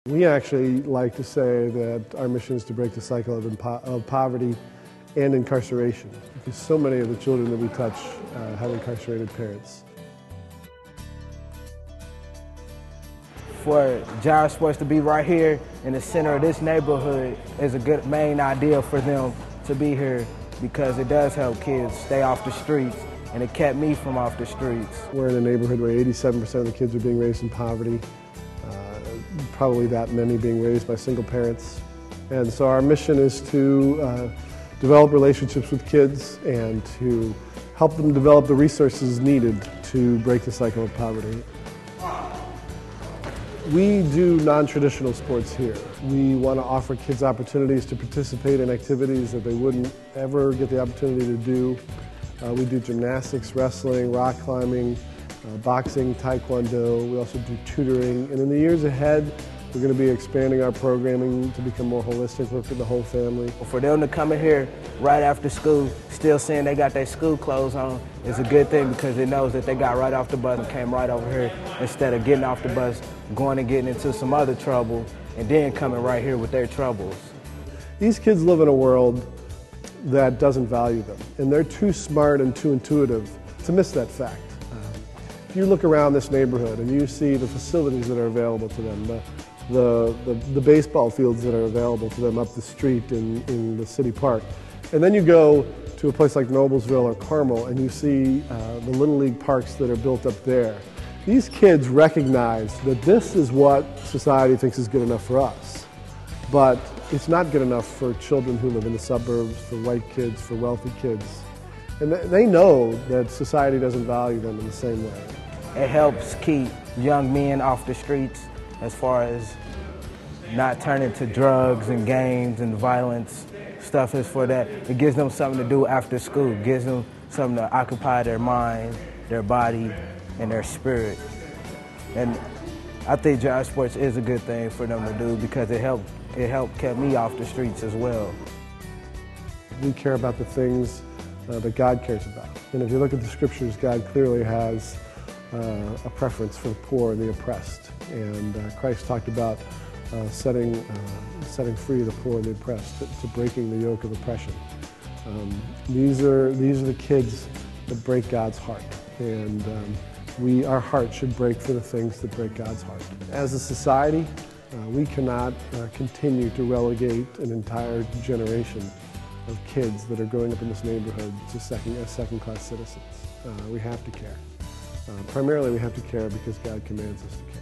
We actually like to say that our mission is to break the cycle of poverty and incarceration, because so many of the children that we touch have incarcerated parents. For Gyro Sports to be right here in the center of this neighborhood is a good main idea for them to be here, because it does help kids stay off the streets, and it kept me from off the streets. We're in a neighborhood where 87% of the kids are being raised in poverty, probably that many being raised by single parents. And so our mission is to develop relationships with kids and to help them develop the resources needed to break the cycle of poverty. We do non-traditional sports here. We want to offer kids opportunities to participate in activities that they wouldn't ever get the opportunity to do. We do gymnastics, wrestling, rock climbing, boxing, taekwondo. We also do tutoring. And in the years ahead, we're going to be expanding our programming to become more holistic, work with the whole family. For them to come in here right after school, still saying they got their school clothes on, is a good thing, because it knows that they got right off the bus and came right over here, instead of getting off the bus, going and getting into some other trouble, and then coming right here with their troubles. These kids live in a world that doesn't value them, and they're too smart and too intuitive to miss that fact. If you look around this neighborhood and you see the facilities that are available to them, the baseball fields that are available to them up the street in the city park, and then you go to a place like Noblesville or Carmel and you see the Little League parks that are built up there. These kids recognize that this is what society thinks is good enough for us, but it's not good enough for children who live in the suburbs, for white kids, for wealthy kids. And they know that society doesn't value them in the same way. It helps keep young men off the streets, as far as not turning to drugs and games and violence. Stuff is for that. It gives them something to do after school. It gives them something to occupy their mind, their body, and their spirit. And I think Gyro Sports is a good thing for them to do, because it helped keep me off the streets as well. We care about the things that God cares about. And if you look at the scriptures, God clearly has a preference for the poor and the oppressed. And Christ talked about setting free the poor and the oppressed, to breaking the yoke of oppression. These are the kids that break God's heart. And our heart should break for the things that break God's heart. As a society, we cannot continue to relegate an entire generation of kids that are growing up in this neighborhood to second-class citizens. We have to care. Primarily, we have to care because God commands us to care.